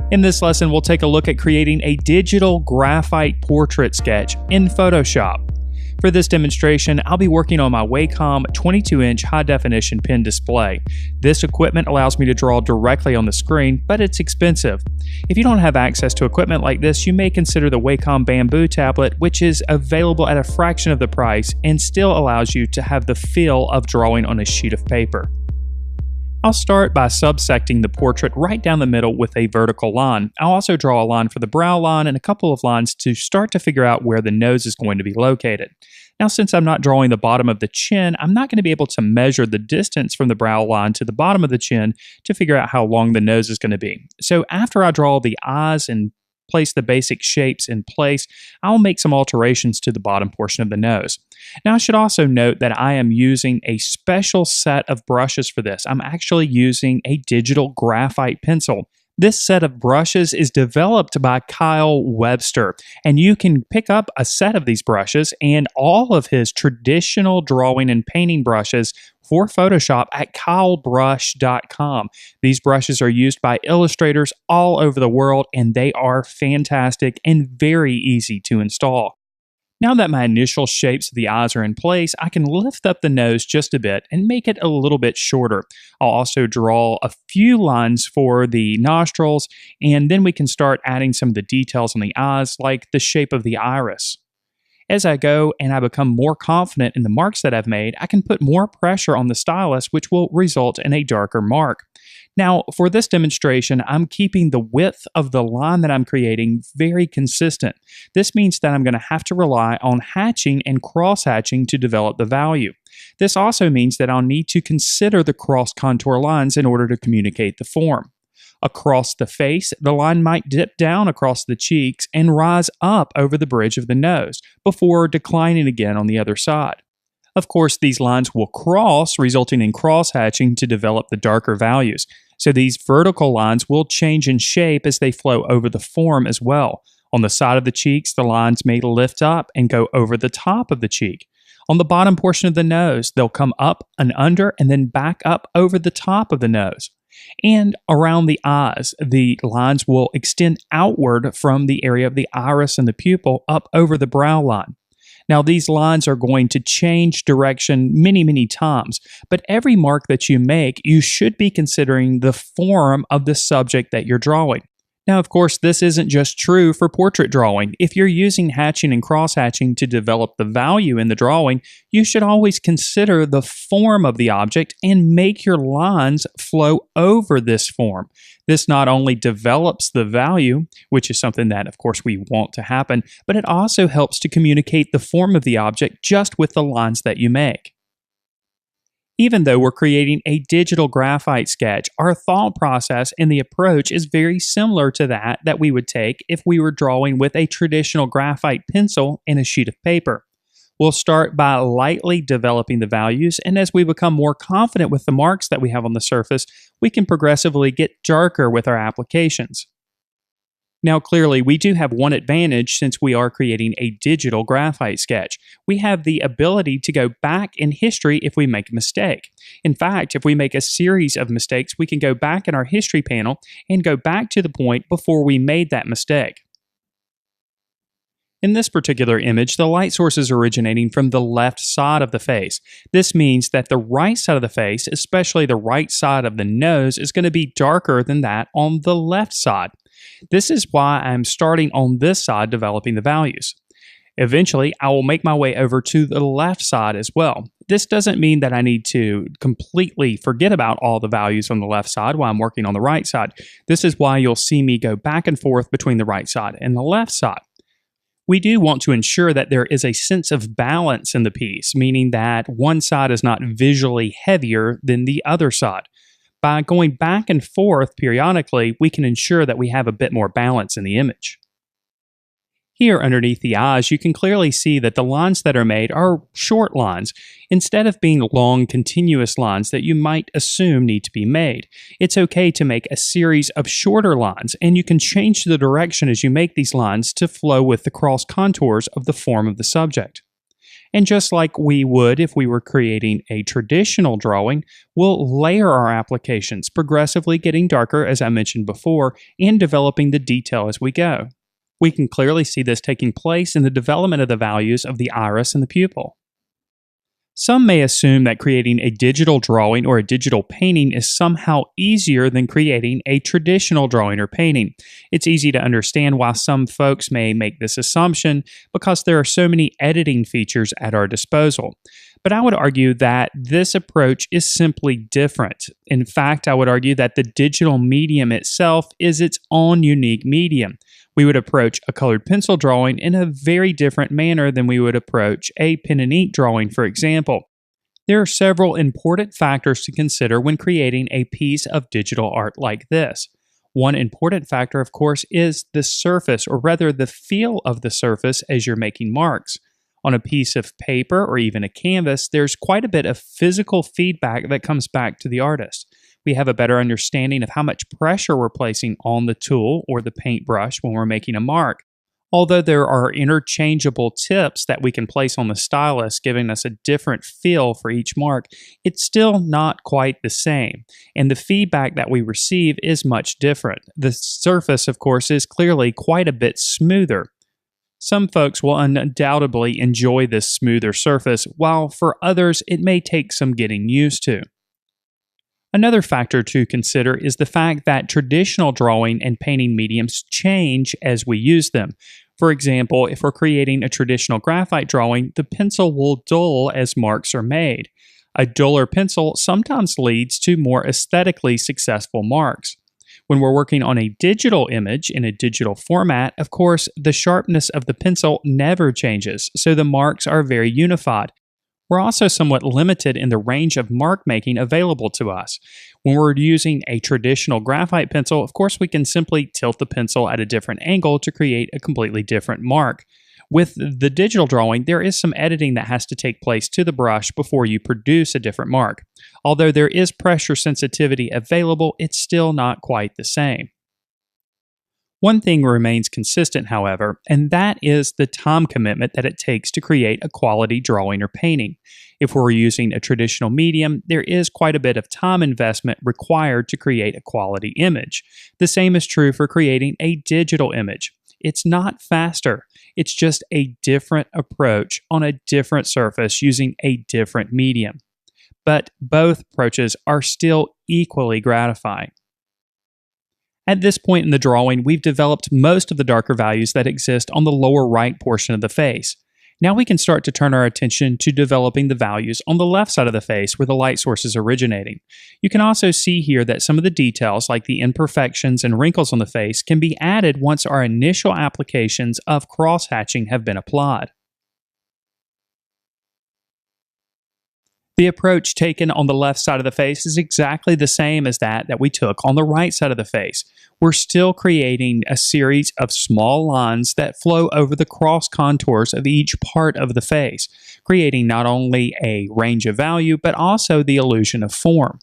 In this lesson, we'll take a look at creating a digital graphite portrait sketch in Photoshop. For this demonstration, I'll be working on my Wacom 22-inch high-definition pen display. This equipment allows me to draw directly on the screen, but it's expensive. If you don't have access to equipment like this, you may consider the Wacom Bamboo tablet, which is available at a fraction of the price and still allows you to have the feel of drawing on a sheet of paper. I'll start by subsecting the portrait right down the middle with a vertical line. I'll also draw a line for the brow line and a couple of lines to start to figure out where the nose is going to be located. Now, since I'm not drawing the bottom of the chin, I'm not going to be able to measure the distance from the brow line to the bottom of the chin to figure out how long the nose is going to be. So after I draw the eyes and place the basic shapes in place, I'll make some alterations to the bottom portion of the nose. Now, I should also note that I am using a special set of brushes for this. I'm actually using a digital graphite pencil. This set of brushes is developed by Kyle Webster, and you can pick up a set of these brushes and all of his traditional drawing and painting brushes for Photoshop at kylebrush.com. These brushes are used by illustrators all over the world, and they are fantastic and very easy to install. Now that my initial shapes of the eyes are in place, I can lift up the nose just a bit and make it a little bit shorter. I'll also draw a few lines for the nostrils, and then we can start adding some of the details on the eyes, like the shape of the iris. As I go and I become more confident in the marks that I've made, I can put more pressure on the stylus, which will result in a darker mark. Now, for this demonstration, I'm keeping the width of the line that I'm creating very consistent. This means that I'm going to have to rely on hatching and cross-hatching to develop the value. This also means that I'll need to consider the cross-contour lines in order to communicate the form. Across the face, the line might dip down across the cheeks and rise up over the bridge of the nose before declining again on the other side. Of course, these lines will cross, resulting in cross-hatching to develop the darker values. So these vertical lines will change in shape as they flow over the form as well. On the side of the cheeks, the lines may lift up and go over the top of the cheek. On the bottom portion of the nose, they'll come up and under and then back up over the top of the nose. And around the eyes, the lines will extend outward from the area of the iris and the pupil up over the brow line. Now, these lines are going to change direction many times, but every mark that you make, you should be considering the form of the subject that you're drawing. Now, of course, this isn't just true for portrait drawing. If you're using hatching and cross-hatching to develop the value in the drawing, you should always consider the form of the object and make your lines flow over this form. This not only develops the value, which is something that, of course, we want to happen, but it also helps to communicate the form of the object just with the lines that you make. Even though we're creating a digital graphite sketch, our thought process and the approach is very similar to that we would take if we were drawing with a traditional graphite pencil and a sheet of paper. We'll start by lightly developing the values, and as we become more confident with the marks that we have on the surface, we can progressively get darker with our applications. Now, clearly, we do have one advantage since we are creating a digital graphite sketch. We have the ability to go back in history if we make a mistake. In fact, if we make a series of mistakes, we can go back in our history panel and go back to the point before we made that mistake. In this particular image, the light source is originating from the left side of the face. This means that the right side of the face, especially the right side of the nose, is going to be darker than that on the left side. This is why I'm starting on this side developing the values. Eventually, I will make my way over to the left side as well. This doesn't mean that I need to completely forget about all the values on the left side while I'm working on the right side. This is why you'll see me go back and forth between the right side and the left side. We do want to ensure that there is a sense of balance in the piece, meaning that one side is not visually heavier than the other side. By going back and forth periodically, we can ensure that we have a bit more balance in the image. Here underneath the eyes, you can clearly see that the lines that are made are short lines, instead of being long, continuous lines that you might assume need to be made. It's okay to make a series of shorter lines, and you can change the direction as you make these lines to flow with the cross contours of the form of the subject. And just like we would if we were creating a traditional drawing, we'll layer our applications, progressively getting darker, as I mentioned before, and developing the detail as we go. We can clearly see this taking place in the development of the values of the iris and the pupil. Some may assume that creating a digital drawing or a digital painting is somehow easier than creating a traditional drawing or painting. It's easy to understand why some folks may make this assumption because there are so many editing features at our disposal. But I would argue that this approach is simply different. In fact, I would argue that the digital medium itself is its own unique medium. We would approach a colored pencil drawing in a very different manner than we would approach a pen and ink drawing, for example. There are several important factors to consider when creating a piece of digital art like this. One important factor, of course, is the surface, or rather the feel of the surface as you're making marks. On a piece of paper or even a canvas, there's quite a bit of physical feedback that comes back to the artist. We have a better understanding of how much pressure we're placing on the tool or the paintbrush when we're making a mark. Although there are interchangeable tips that we can place on the stylus, giving us a different feel for each mark, it's still not quite the same, and the feedback that we receive is much different. The surface, of course, is clearly quite a bit smoother. Some folks will undoubtedly enjoy this smoother surface, while for others it may take some getting used to. Another factor to consider is the fact that traditional drawing and painting mediums change as we use them. For example, if we're creating a traditional graphite drawing, the pencil will dull as marks are made. A duller pencil sometimes leads to more aesthetically successful marks. When we're working on a digital image in a digital format, of course, the sharpness of the pencil never changes, so the marks are very unified. We're also somewhat limited in the range of mark making available to us. When we're using a traditional graphite pencil, of course, we can simply tilt the pencil at a different angle to create a completely different mark. With the digital drawing, there is some editing that has to take place to the brush before you produce a different mark. Although there is pressure sensitivity available, it's still not quite the same. One thing remains consistent, however, and that is the time commitment that it takes to create a quality drawing or painting. If we're using a traditional medium, there is quite a bit of time investment required to create a quality image. The same is true for creating a digital image. It's not faster, it's just a different approach on a different surface using a different medium. But both approaches are still equally gratifying. At this point in the drawing, we've developed most of the darker values that exist on the lower right portion of the face. Now we can start to turn our attention to developing the values on the left side of the face where the light source is originating. You can also see here that some of the details, like the imperfections and wrinkles on the face, can be added once our initial applications of cross-hatching have been applied. The approach taken on the left side of the face is exactly the same as that we took on the right side of the face. We're still creating a series of small lines that flow over the cross contours of each part of the face, creating not only a range of value, but also the illusion of form.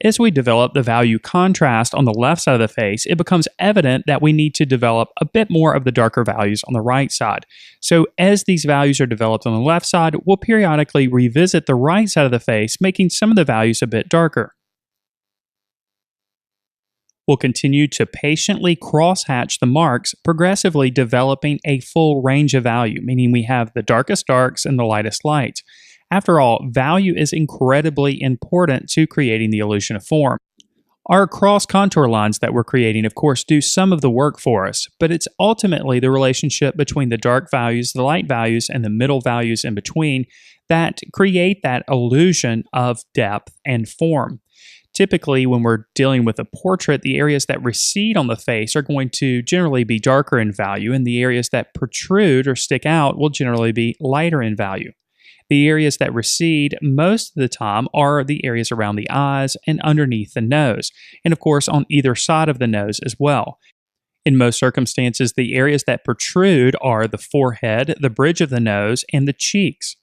As we develop the value contrast on the left side of the face, it becomes evident that we need to develop a bit more of the darker values on the right side. So as these values are developed on the left side, we'll periodically revisit the right side of the face, making some of the values a bit darker. We'll continue to patiently cross-hatch the marks, progressively developing a full range of value, meaning we have the darkest darks and the lightest lights. After all, value is incredibly important to creating the illusion of form. Our cross-contour lines that we're creating, of course, do some of the work for us, but it's ultimately the relationship between the dark values, the light values, and the middle values in between that create that illusion of depth and form. Typically, when we're dealing with a portrait, the areas that recede on the face are going to generally be darker in value, and the areas that protrude or stick out will generally be lighter in value. The areas that recede most of the time are the areas around the eyes and underneath the nose, and of course on either side of the nose as well. In most circumstances, the areas that protrude are the forehead, the bridge of the nose, and the cheeks.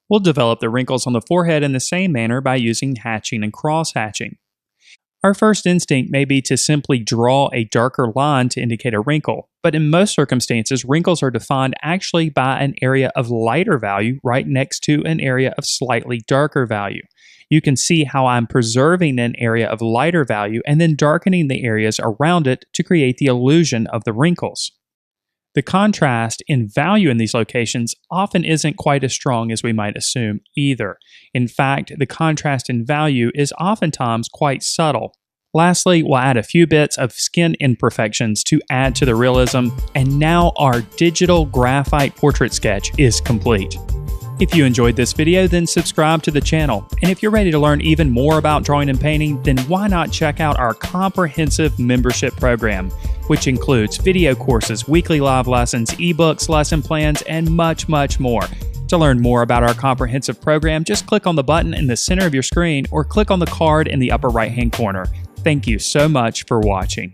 We'll develop the wrinkles on the forehead in the same manner by using hatching and cross-hatching. Our first instinct may be to simply draw a darker line to indicate a wrinkle, but in most circumstances, wrinkles are defined actually by an area of lighter value right next to an area of slightly darker value. You can see how I'm preserving an area of lighter value and then darkening the areas around it to create the illusion of the wrinkles. The contrast in value in these locations often isn't quite as strong as we might assume either. In fact, the contrast in value is oftentimes quite subtle. Lastly, we'll add a few bits of skin imperfections to add to the realism, and now our digital graphite portrait sketch is complete. If you enjoyed this video, then subscribe to the channel. And if you're ready to learn even more about drawing and painting, then why not check out our comprehensive membership program, which includes video courses, weekly live lessons, ebooks, lesson plans, and much, much more. To learn more about our comprehensive program, just click on the button in the center of your screen or click on the card in the upper right-hand corner. Thank you so much for watching.